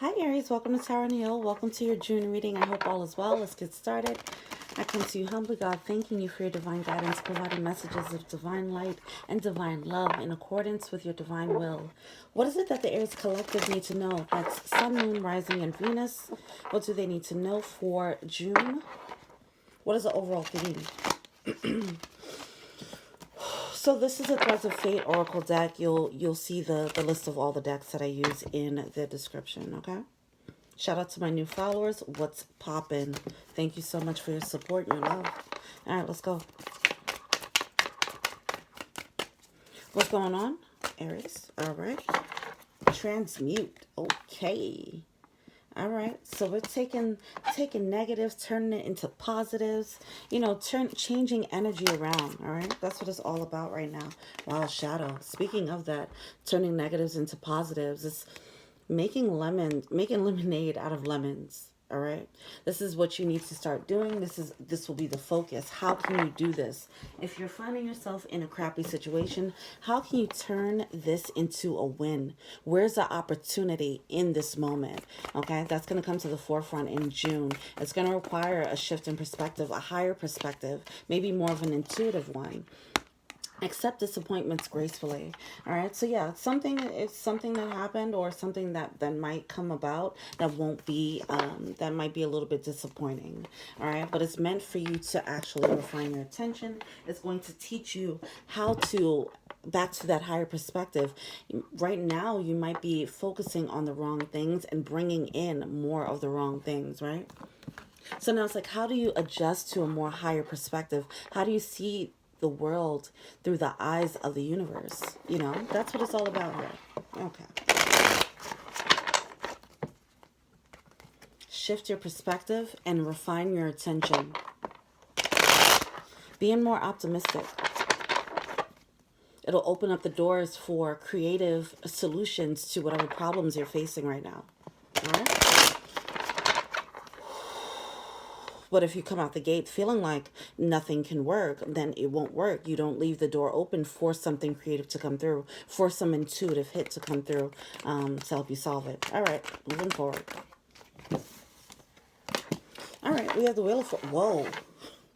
Hi Aries, welcome to Tower and Hill. Welcome to your June reading. I hope all is well. Let's get started. I come to you humbly, God, thanking you for your divine guidance, providing messages of divine light and divine love in accordance with your divine will. What is it that the Aries collective need to know? That's Sun, Moon, Rising, and Venus. What do they need to know for June? What is the overall theme? So this is a Threads of Fate Oracle deck. You'll see the list of all the decks that I use in the description, okay? Shout out to my new followers. What's poppin'? Thank you so much for your support and your love. All right, let's go. What's going on, Aries? All right. Transmute. Okay. All right, so we're taking negatives, turning it into positives, changing energy around. All right, that's what it's all about right now. Wow, shadow. Speaking of that, turning negatives into positives, it's making lemonade out of lemons. All right, this is what you need to start doing. This will be the focus. How can you do this? If you're finding yourself in a crappy situation, how can you turn this into a win? Where's the opportunity in this moment? Okay, that's going to come to the forefront in June. It's going to require a shift in perspective, a higher perspective, maybe more of an intuitive one. Accept disappointments gracefully. All right, so yeah, it's something that happened, or something that might come about that won't be that might be a little bit disappointing. All right, but it's meant for you to actually refine your attention. It's going to teach you how to back to that higher perspective. Right now you might be focusing on the wrong things and bringing in more of the wrong things, right? So now it's like, how do you adjust to a more higher perspective? How do you see the world through the eyes of the universe? That's what it's all about here. Okay. Shift your perspective and refine your attention. Being more optimistic. It'll open up the doors for creative solutions to whatever problems you're facing right now. All right? But if you come out the gate feeling like nothing can work, then it won't work. You don't leave the door open for something creative to come through, for some intuitive hit to come through to help you solve it. All right, moving forward. All right, we have the Wheel of Fortune. Whoa.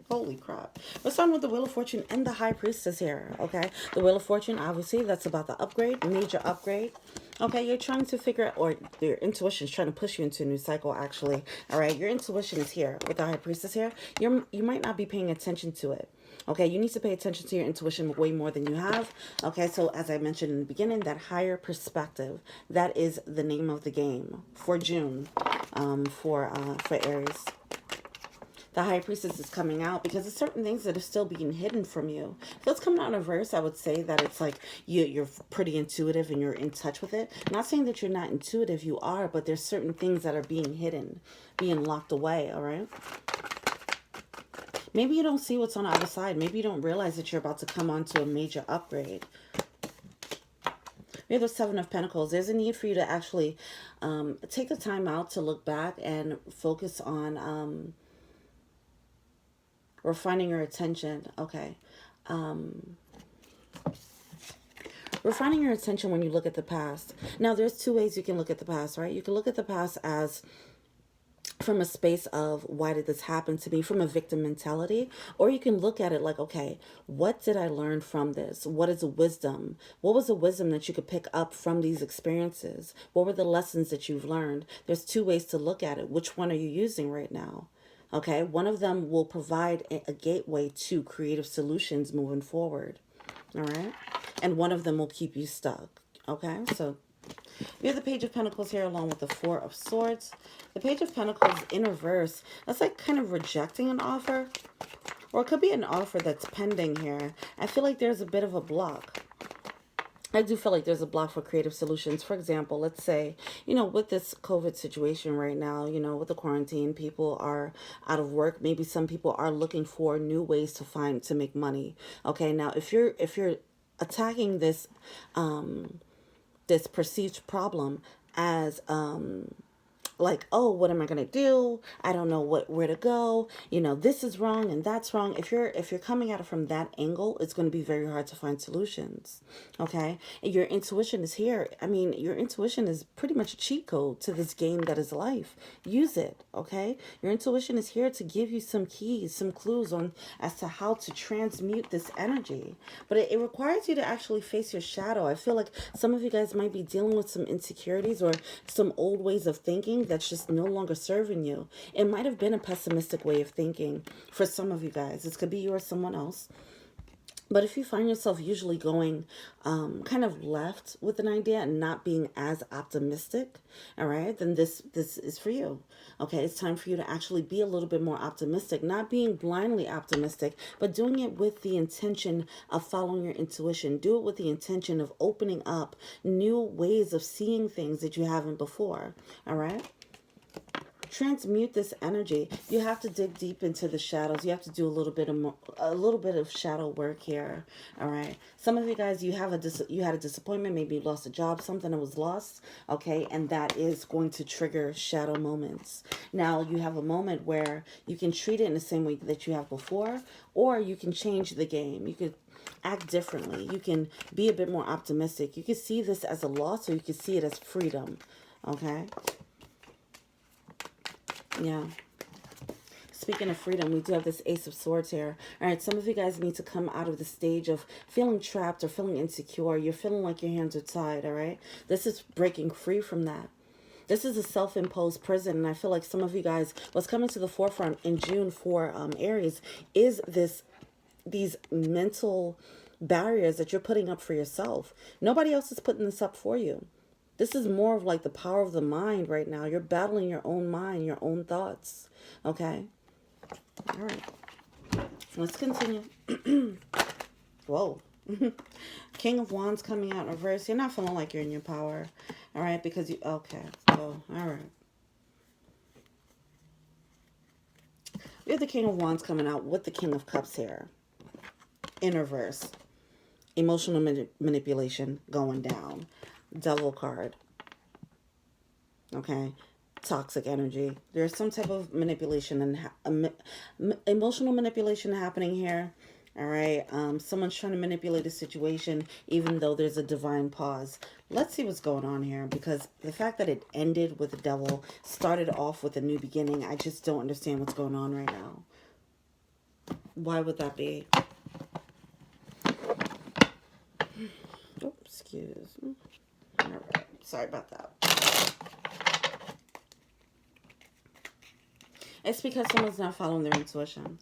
Holy crap. We're starting with the Wheel of Fortune and the High Priestess here, okay? The Wheel of Fortune, obviously, that's about the upgrade, major upgrade. Okay, you're trying to figure out, or your intuition is trying to push you into a new cycle, actually. All right, your intuition is here with the High Priestess here. You might not be paying attention to it. Okay, you need to pay attention to your intuition way more than you have. Okay, so as I mentioned in the beginning, that higher perspective, that is the name of the game for June, for Aries. The High Priestess is coming out because there's certain things that are still being hidden from you. If it's coming out in reverse, I would say that it's like you're pretty intuitive and you're in touch with it. I'm not saying that you're not intuitive, you are, but there's certain things that are being hidden, being locked away, all right? Maybe you don't see what's on the other side. Maybe you don't realize that you're about to come onto a major upgrade. We have the Seven of Pentacles. There's a need for you to actually take the time out to look back and focus on refining your attention. Okay. Refining your attention when you look at the past. Now, there's two ways you can look at the past, right? You can look at the past as from a space of, why did this happen to me, from a victim mentality, or you can look at it like, okay, what did I learn from this? What is a wisdom? What was the wisdom that you could pick up from these experiences? What were the lessons that you've learned? There's two ways to look at it. Which one are you using right now? Okay, one of them will provide a gateway to creative solutions moving forward. All right, and one of them will keep you stuck. Okay, so we have the Page of Pentacles here along with the Four of Swords. The Page of Pentacles in reverse, that's like kind of rejecting an offer, or it could be an offer that's pending here. I feel like there's a bit of a block. I do feel like there's a block for creative solutions. For example, let's say, with this COVID situation right now, with the quarantine, people are out of work. Maybe some people are looking for new ways to make money. Okay, now if you're attacking this this perceived problem as like, oh, what am I gonna do? I don't know where to go. You know, this is wrong and that's wrong. If you're coming at it from that angle, it's going to be very hard to find solutions. Okay, and your intuition is here. I mean, your intuition is pretty much a cheat code to this game that is life. Use it. Okay, your intuition is here to give you some keys, some clues on as to how to transmute this energy. But it requires you to actually face your shadow. I feel like some of you guys might be dealing with some insecurities or some old ways of thinking that's just no longer serving you. It might have been a pessimistic way of thinking for some of you guys. This could be you or someone else. But if you find yourself usually going kind of left with an idea and not being as optimistic, all right, then this is for you. Okay, it's time for you to actually be a little bit more optimistic, not being blindly optimistic, but doing it with the intention of following your intuition. Do it with the intention of opening up new ways of seeing things that you haven't before, all right? Transmute this energy. You have to dig deep into the shadows. You have to do a little bit of shadow work here. All right. Some of you guys, you had a disappointment. Maybe you lost a job, something that was lost. Okay, and that is going to trigger shadow moments. Now you have a moment where you can treat it in the same way that you have before, or you can change the game. You could act differently. You can be a bit more optimistic. You can see this as a loss, or you can see it as freedom. Okay. Yeah. Speaking of freedom, we do have this Ace of Swords here. All right, some of you guys need to come out of the stage of feeling trapped or feeling insecure. You're feeling like your hands are tied, all right? This is breaking free from that. This is a self-imposed prison, and I feel like some of you guys, what's coming to the forefront in June for Aries is these mental barriers that you're putting up for yourself. Nobody else is putting this up for you. This is more of like the power of the mind right now. You're battling your own mind, your own thoughts. Okay? All right. Let's continue. Whoa. King of Wands coming out in reverse. You're not feeling like you're in your power. All right? Because you... Okay. Oh, all right. We have the King of Wands coming out with the King of Cups here. In reverse. Emotional manipulation going down. Devil card. Okay. Toxic energy. There's some type of manipulation and emotional manipulation happening here. All right. Someone's trying to manipulate a situation even though there's a divine pause. Let's see what's going on here, because the fact that it ended with the devil, started off with a new beginning, I just don't understand what's going on right now. Why would that be? Oh, excuse me. All right. Sorry about that. It's because someone's not following their intuition.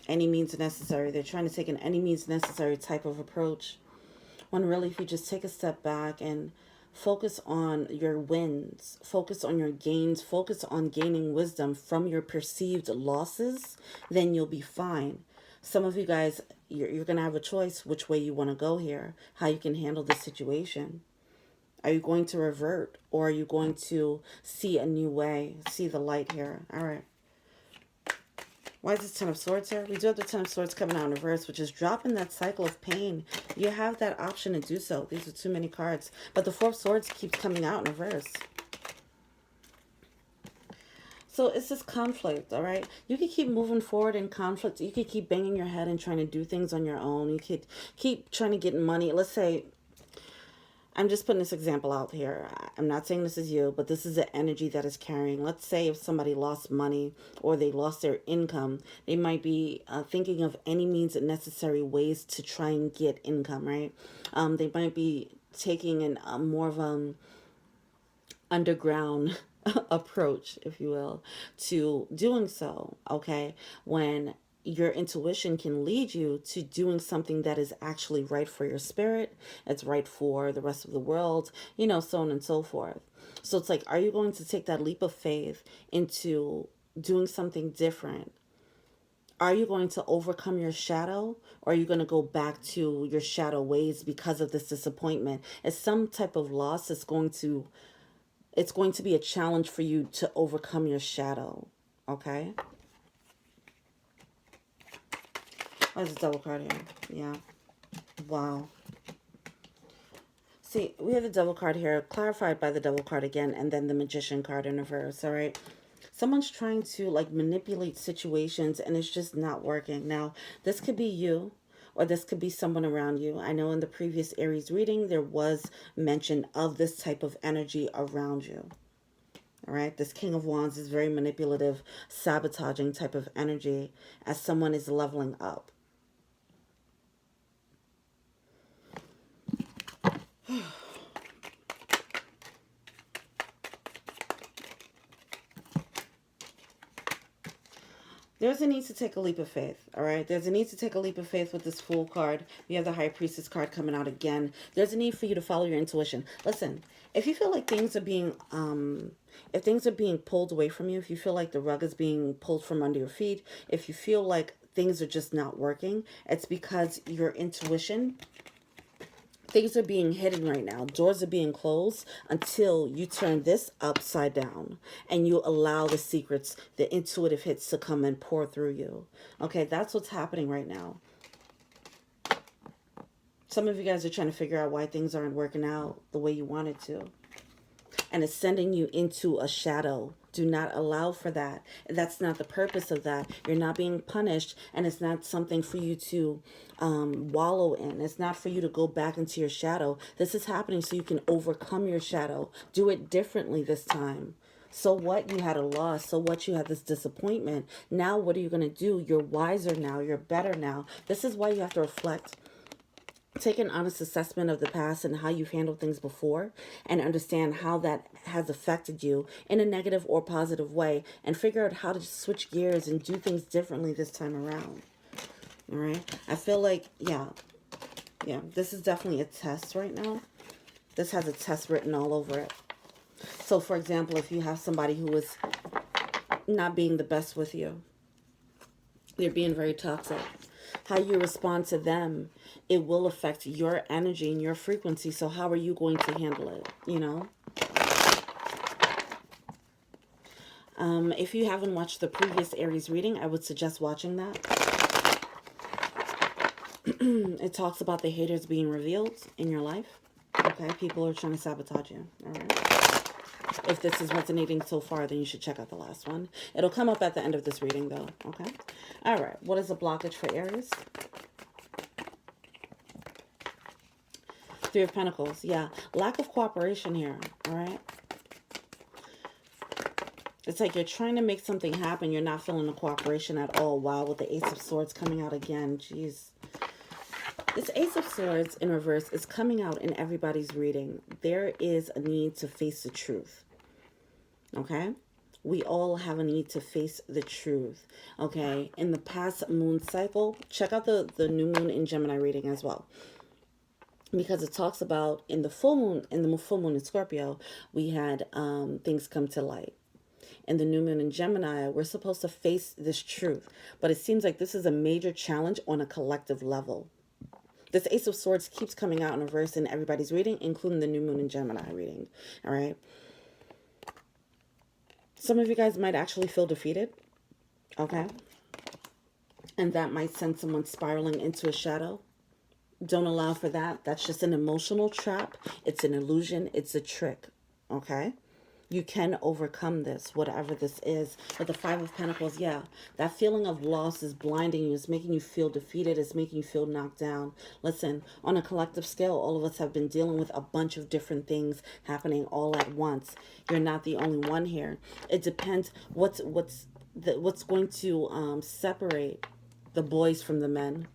Any means necessary. They're trying to take an any means necessary type of approach. When really, if you just take a step back and focus on your wins, focus on your gains, focus on gaining wisdom from your perceived losses, then you'll be fine. Some of you guys, you're going to have a choice which way you want to go here, how you can handle this situation. Are you going to revert, or are you going to see a new way, see the light here? All right. Why is this Ten of Swords here? We do have the Ten of Swords coming out in reverse, which is dropping that cycle of pain. You have that option to do so. These are too many cards. But the Four of Swords keeps coming out in reverse. So it's this conflict, all right? You could keep moving forward in conflict. You could keep banging your head and trying to do things on your own. You could keep trying to get money. Let's say, I'm just putting this example out here. I'm not saying this is you, but this is the energy that is carrying. Let's say if somebody lost money or they lost their income, they might be thinking of any means and necessary ways to try and get income, right? They might be taking an more of an underground approach, if you will, to doing so, okay? When your intuition can lead you to doing something that is actually right for your spirit, it's right for the rest of the world, you know, so on and so forth. So it's like, are you going to take that leap of faith into doing something different? Are you going to overcome your shadow, or are you going to go back to your shadow ways because of this disappointment? It's some type of loss. It's going to be a challenge for you to overcome your shadow, okay? Oh, there's a double card here. Yeah. Wow. See, we have the Devil card here, clarified by the Devil card again, and then the Magician card in reverse, all right? Someone's trying to, like, manipulate situations, and it's just not working. Now, this could be you, or this could be someone around you. I know in the previous Aries reading, there was mention of this type of energy around you. All right, this King of Wands is very manipulative, sabotaging type of energy as someone is leveling up. There's a need to take a leap of faith, all right? There's a need to take a leap of faith with this Fool card. We have the High Priestess card coming out again. There's a need for you to follow your intuition. Listen, if you feel like things are being, if things are being pulled away from you, if you feel like the rug is being pulled from under your feet, if you feel like things are just not working, it's because your intuition, things are being hidden right now. Doors are being closed until you turn this upside down and you allow the secrets, the intuitive hits to come and pour through you. Okay, that's what's happening right now. Some of you guys are trying to figure out why things aren't working out the way you wanted to. And it's sending you into a shadow. Do not allow for that. That's not the purpose of that. You're not being punished, and it's not something for you to wallow in. It's not for you to go back into your shadow. This is happening so you can overcome your shadow. Do it differently this time. So what? You had a loss. So what? You had this disappointment. Now what are you going to do? You're wiser now. You're better now. This is why you have to reflect. Take an honest assessment of the past and how you've handled things before, and understand how that has affected you in a negative or positive way, and figure out how to switch gears and do things differently this time around. All right. I feel like, yeah, this is definitely a test right now. This has a test written all over it. So, for example, if you have somebody who is not being the best with you, they're being very toxic, how you respond to them, it will affect your energy and your frequency. So how are you going to handle it, you know? If you haven't watched the previous Aries reading, I would suggest watching that. It talks about the haters being revealed in your life. Okay, people are trying to sabotage you. All right. If this is resonating so far, then you should check out the last one. It'll come up at the end of this reading, though. Okay. All right. What is the blockage for Aries? Three of Pentacles. Yeah. Lack of cooperation here. All right. It's like you're trying to make something happen. You're not feeling the cooperation at all. Wow. With the Ace of Swords coming out again. Jeez. This Ace of Swords in reverse is coming out in everybody's reading. There is a need to face the truth. Okay? We all have a need to face the truth. Okay? In the past moon cycle, check out the new moon in Gemini reading as well. Because it talks about in the full moon in Scorpio, we had things come to light. In the new moon in Gemini, we're supposed to face this truth. But it seems like this is a major challenge on a collective level. This Ace of Swords keeps coming out in reverse in everybody's reading, including the new moon in Gemini reading. All right. Some of you guys might actually feel defeated. Okay. And that might send someone spiraling into a shadow. Don't allow for that. That's just an emotional trap. It's an illusion. It's a trick. Okay. You can overcome this, whatever this is. With the Five of Pentacles, yeah, that feeling of loss is blinding you. It's making you feel defeated. It's making you feel knocked down. Listen, on a collective scale, all of us have been dealing with a bunch of different things happening all at once. You're not the only one here. It depends what's going to separate the boys from the men.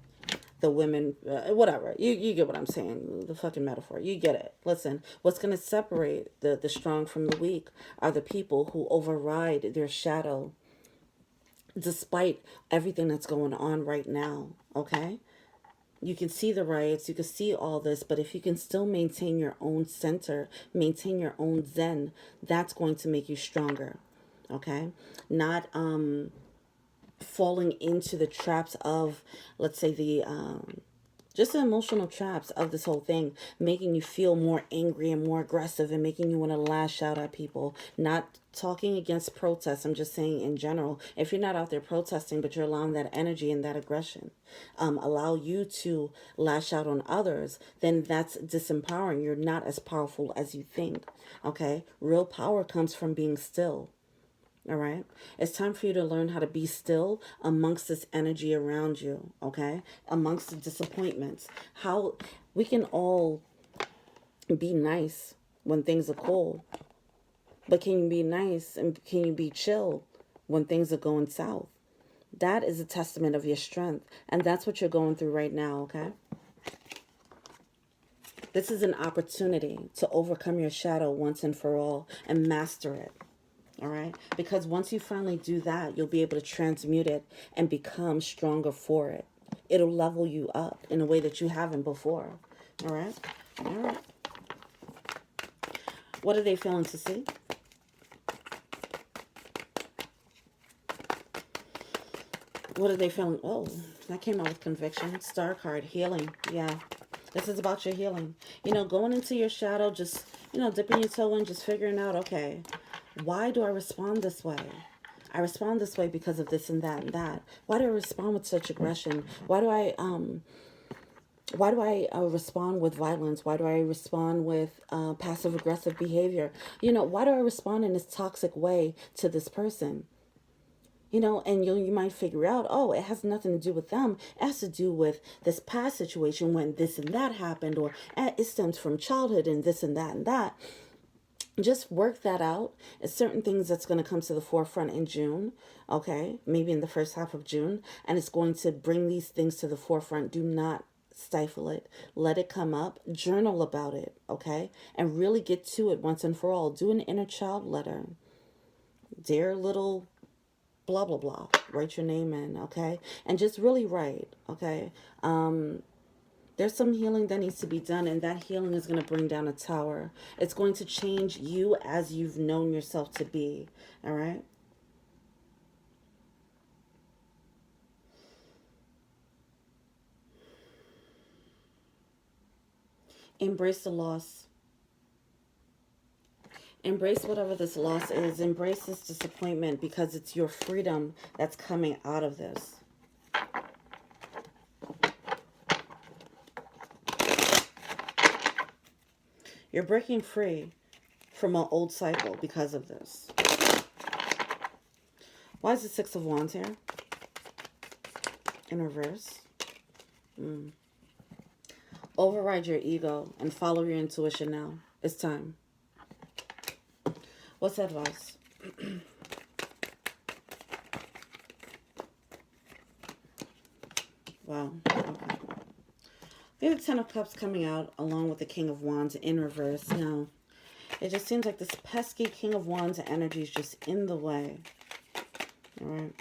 The women, whatever. You get what I'm saying. The fucking metaphor. You get it. Listen, what's going to separate the strong from the weak are the people who override their shadow despite everything that's going on right now, okay? You can see the riots, you can see all this, but if you can still maintain your own center, maintain your own zen, that's going to make you stronger, okay? Not, falling into the traps of, let's say, Just the emotional traps of this whole thing, making you feel more angry and more aggressive and making you want to lash out at people. Not talking against protests, I'm just saying in general. If you're not out there protesting, but you're allowing that energy and that aggression allow you to lash out on others, then that's disempowering. You're not as powerful as you think. Okay? Real power comes from being still. All right. It's time for you to learn how to be still amongst this energy around you. Okay. Amongst the disappointments. How we can all be nice when things are cool. But can you be nice and can you be chill when things are going south? That is a testament of your strength. And that's what you're going through right now. Okay. This is an opportunity to overcome your shadow once and for all and master it. All right. Because once you finally do that, you'll be able to transmute it and become stronger for it. It'll level you up in a way that you haven't before. All right. All right. What are they failing to see? What are they feeling? Oh, that came out with conviction. Star card, healing. Yeah. This is about your healing. You know, going into your shadow, just, you know, dipping your toe in, just figuring out, okay, why do I respond this way? I respond this way because of this and that and that. Why do I respond with such aggression? Why do I respond with violence? Why do I respond with passive aggressive behavior? You know, why do I respond in this toxic way to this person? You know, and you might figure out, oh, it has nothing to do with them. It has to do with this past situation when this and that happened, or it stems from childhood and this and that and that. Just work that out. It's certain things that's going to come to the forefront in June, okay? Maybe in the first half of June, and it's going to bring these things to the forefront. Do not stifle it. Let it come up. Journal about it, okay? And really get to it once and for all. Do an inner child letter. Dear little blah, blah, blah. Write your name in, okay? And just really write, okay? There's some healing that needs to be done, and that healing is going to bring down a tower. It's going to change you as you've known yourself to be, all right? Embrace the loss. Embrace whatever this loss is. Embrace this disappointment because it's your freedom that's coming out of this. You're breaking free from an old cycle because of this. Why is the Six of Wands here? In reverse. Override your ego and follow your intuition now. It's time. What's advice? Wow. Okay. We have the Ten of Cups coming out along with the King of Wands in reverse. Now, it just seems like this pesky King of Wands energy is just in the way. All right.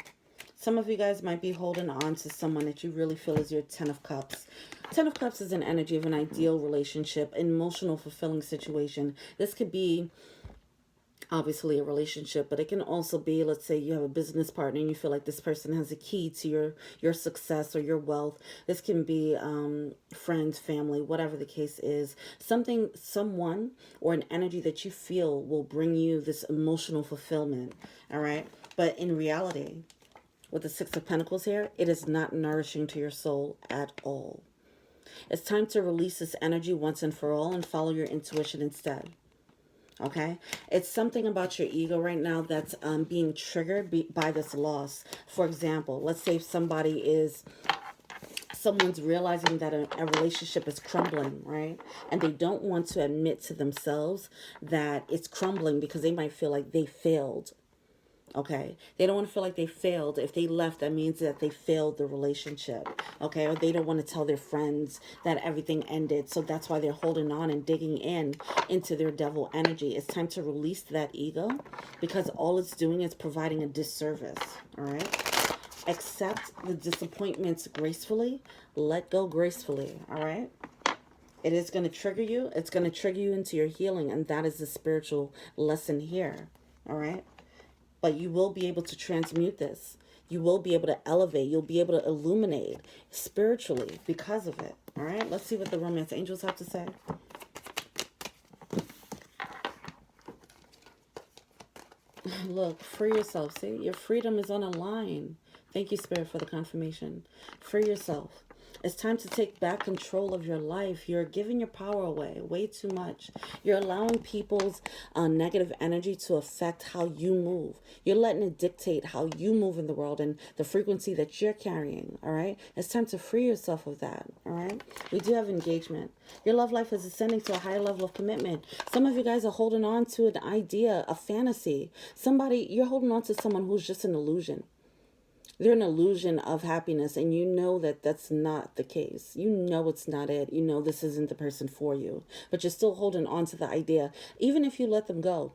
Some of you guys might be holding on to someone that you really feel is your Ten of Cups. Ten of Cups is an energy of an ideal relationship, an emotional, fulfilling situation. This could be obviously a relationship, but it can also be, let's say you have a business partner and you feel like this person has a key to your success or your wealth. This can be friends, family, whatever the case is. Someone, or an energy that you feel will bring you this emotional fulfillment, all right? But in reality, with the Six of Pentacles here, it is not nourishing to your soul at all. It's time to release this energy once and for all and follow your intuition instead. Okay, it's something about your ego right now that's being triggered by this loss. For example, let's say if someone's realizing that a relationship is crumbling, right? And they don't want to admit to themselves that it's crumbling because they might feel like they failed. Okay, they don't want to feel like they failed. If they left, that means that they failed the relationship. Okay, or they don't want to tell their friends that everything ended. So that's why they're holding on and digging into their devil energy. It's time to release that ego because all it's doing is providing a disservice. All right, accept the disappointments gracefully. Let go gracefully. All right. It is going to trigger you. It's going to trigger you into your healing, and that is the spiritual lesson here. All right. But you will be able to transmute this. You will be able to elevate. You'll be able to illuminate spiritually because of it. All right, let's see what the romance angels have to say. Look, free yourself. See, your freedom is on a line. Thank you, Spirit, for the confirmation. Free yourself. It's time to take back control of your life. You're giving your power away way too much. You're allowing people's negative energy to affect how you move. You're letting it dictate how you move in the world and the frequency that you're carrying, all right? It's time to free yourself of that, all right? We do have engagement. Your love life is ascending to a higher level of commitment. Some of you guys are holding on to an idea, a fantasy. You're holding on to someone who's just an illusion. They're an illusion of happiness, and you know that that's not the case. You know it's not it. You know this isn't the person for you, but you're still holding on to the idea. Even if you let them go,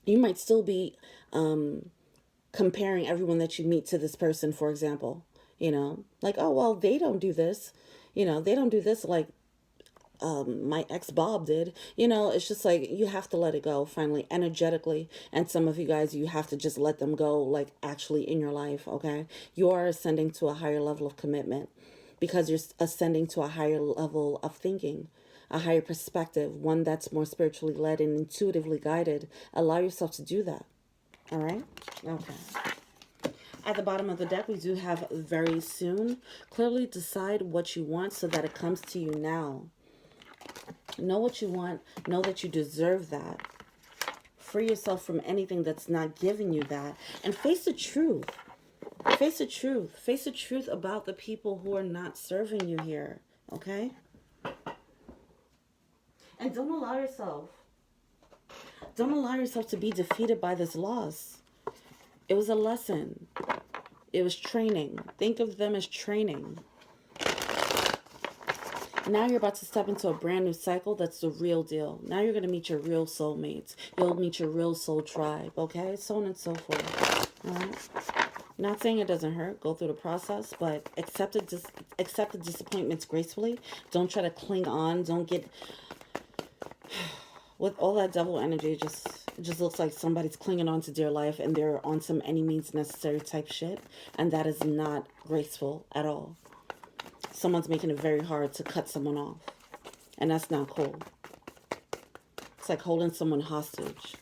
you might still be comparing everyone that you meet to this person, for example. You know, like, oh, well, they don't do this. You know, they don't do this like my ex Bob did. You know, it's just like you have to let it go finally, energetically. And some of you guys, you have to just let them go, like actually in your life. Okay, you are ascending to a higher level of commitment because you're ascending to a higher level of thinking, a higher perspective, one that's more spiritually led and intuitively guided. Allow yourself to do that. All right. Okay. At the bottom of the deck, we do have very soon. Clearly decide what you want so that it comes to you now. Know what you want. Know that you deserve that. Free yourself from anything that's not giving you that. And face the truth. Face the truth. Face the truth about the people who are not serving you here. Okay? And don't allow yourself to be defeated by this loss. It was a lesson. It was training. Think of them as training. Now you're about to step into a brand new cycle that's the real deal. Now you're going to meet your real soulmates. You'll meet your real soul tribe, okay? So on and so forth, all right? Not saying it doesn't hurt. Go through the process, but accept the disappointments gracefully. Don't try to cling on. Don't get... With all that devil energy, it just looks like somebody's clinging on to dear life and they're on some any means necessary type shit. And that is not graceful at all. Someone's making it very hard to cut someone off. And that's not cool. It's like holding someone hostage.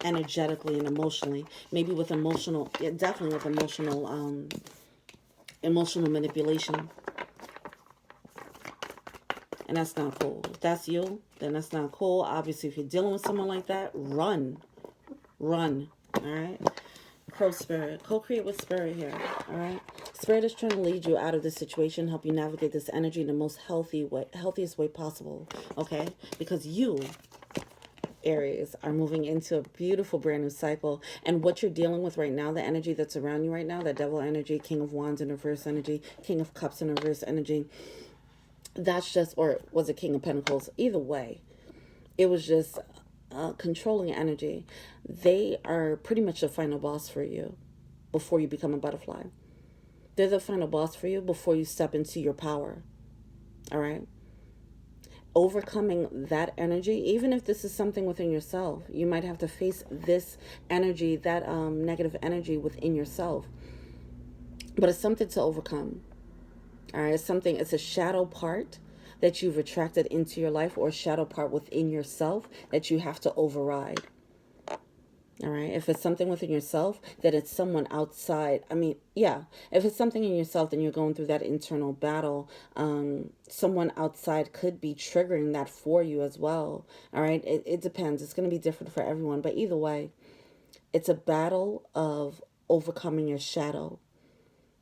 Energetically and emotionally. Maybe with emotional... Yeah, definitely with emotional manipulation. And that's not cool. If that's you, then that's not cool. Obviously, if you're dealing with someone like that, run. Run. Alright? Crow spirit. Co-create with spirit here. Alright? Spirit is trying to lead you out of this situation, help you navigate this energy in the most healthiest way possible. Okay? Because you, Aries, are moving into a beautiful brand new cycle. And what you're dealing with right now, the energy that's around you right now, that devil energy, King of Wands in reverse energy, King of Cups in reverse energy, that's just, or was it King of Pentacles? Either way, it was just controlling energy. They are pretty much the final boss for you before you become a butterfly. They're the final boss for you before you step into your power. All right? Overcoming that energy, even if this is something within yourself, you might have to face this energy, that negative energy within yourself. But it's something to overcome. All right? It's a shadow part that you've attracted into your life, or a shadow part within yourself that you have to override. All right. If it's something within yourself, that it's someone outside. I mean, yeah. If it's something in yourself, then you're going through that internal battle. Someone outside could be triggering that for you as well. All right. It depends. It's going to be different for everyone. But either way, it's a battle of overcoming your shadow.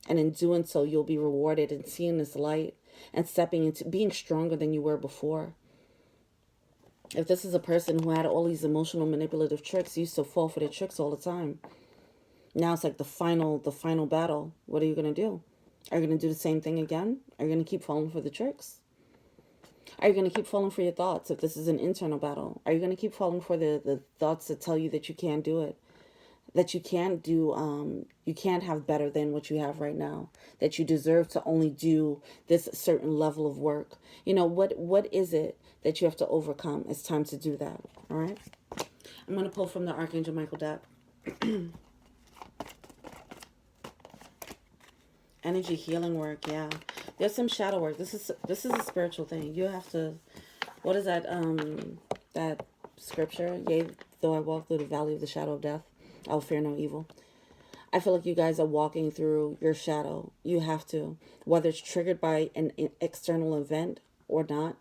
And in doing so, you'll be rewarded in seeing this light and stepping into being stronger than you were before. If this is a person who had all these emotional manipulative tricks, used to fall for their tricks all the time. Now it's like the final battle. What are you going to do? Are you going to do the same thing again? Are you going to keep falling for the tricks? Are you going to keep falling for your thoughts if this is an internal battle? Are you going to keep falling for the thoughts that tell you that you can't do it? That you can't do, you can't have better than what you have right now. That you deserve to only do this certain level of work. You know, what is it that you have to overcome? It's time to do that, all right? I'm going to pull from the Archangel Michael deck. Energy healing work, yeah. There's some shadow work. This is a spiritual thing. You have to, what is that scripture? Yea, though I walk through the valley of the shadow of death, I will fear no evil. I feel like you guys are walking through your shadow. You have to, whether it's triggered by an external event or not.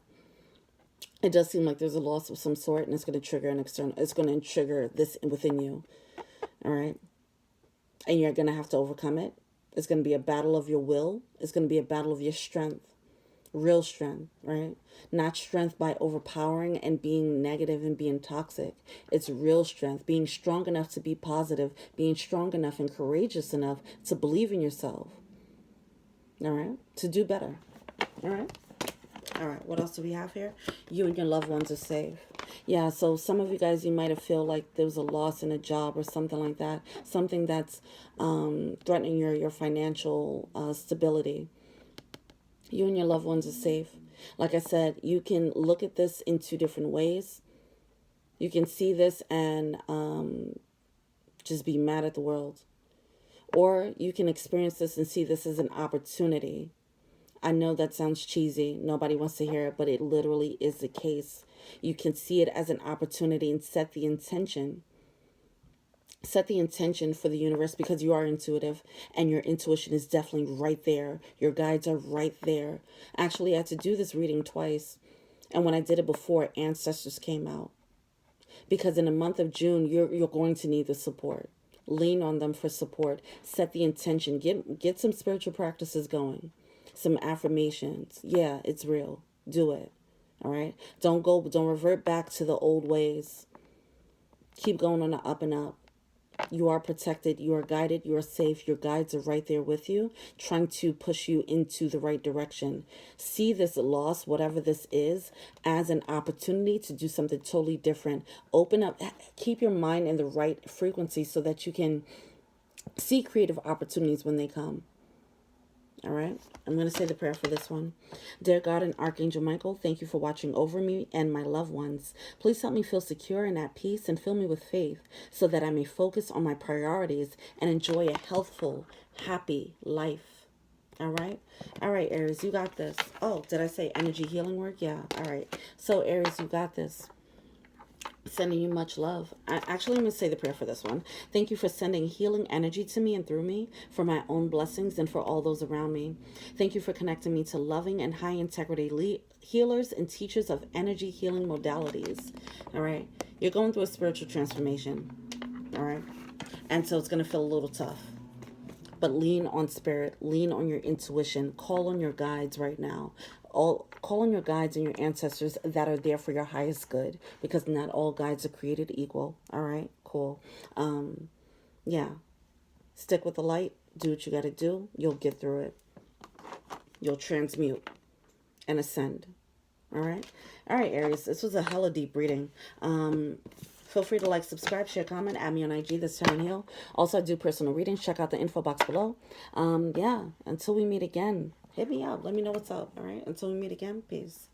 It does seem like there's a loss of some sort, and it's going to trigger an external. It's going to trigger this within you. All right, and you're going to have to overcome it. It's going to be a battle of your will. It's going to be a battle of your strength, real strength, right? Not strength by overpowering and being negative and being toxic. It's real strength, being strong enough to be positive, being strong enough and courageous enough to believe in yourself. All right, to do better. All right. All right, what else do we have here? You and your loved ones are safe. Yeah, so some of you guys, you might have feel like there was a loss in a job or something like that. Something that's threatening your financial stability. You and your loved ones are safe. Like I said, you can look at this in two different ways. You can see this and just be mad at the world. Or you can experience this and see this as an opportunity. I know that sounds cheesy. Nobody wants to hear it, but it literally is the case. You can see it as an opportunity and set the intention. Set the intention for the universe, because you are intuitive and your intuition is definitely right there. Your guides are right there. Actually, I had to do this reading twice. And when I did it before, ancestors came out. Because in the month of June, you're going to need the support. Lean on them for support. Set the intention. Get some spiritual practices going. Some affirmations. Yeah, it's real. Do it. All right. Don't revert back to the old ways. Keep going on the up and up. You are protected. You are guided. You are safe. Your guides are right there with you, trying to push you into the right direction. See this loss, whatever this is, as an opportunity to do something totally different. Open up. Keep your mind in the right frequency so that you can see creative opportunities when they come. All right, I'm going to say the prayer for this one. Dear God and Archangel Michael, thank you for watching over me and my loved ones. Please help me feel secure and at peace, and fill me with faith so that I may focus on my priorities and enjoy a healthful, happy life. All right, Aries, you got this. Oh, did I say energy healing work? Yeah, all right. So Aries, you got this. Sending you much love. Actually, I'm going to say the prayer for this one. Thank you for sending healing energy to me and through me, for my own blessings and for all those around me. Thank you for connecting me to loving and high integrity healers and teachers of energy healing modalities. All right. You're going through a spiritual transformation. All right. And so it's going to feel a little tough. But lean on spirit. Lean on your intuition. Call on your guides right now. Call on your guides and your ancestors that are there for your highest good, because not all guides are created equal. All right, cool. Yeah, stick with the light. Do what you got to do. You'll get through it. You'll transmute and ascend. All right, Aries. This was a hella deep reading. Feel free to like, subscribe, share, comment, add me on IG, this Tarot and Heal. Also, I do personal readings. Check out the info box below. Yeah, until we meet again. Hit me up. Let me know what's up. All right. Until we meet again. Peace.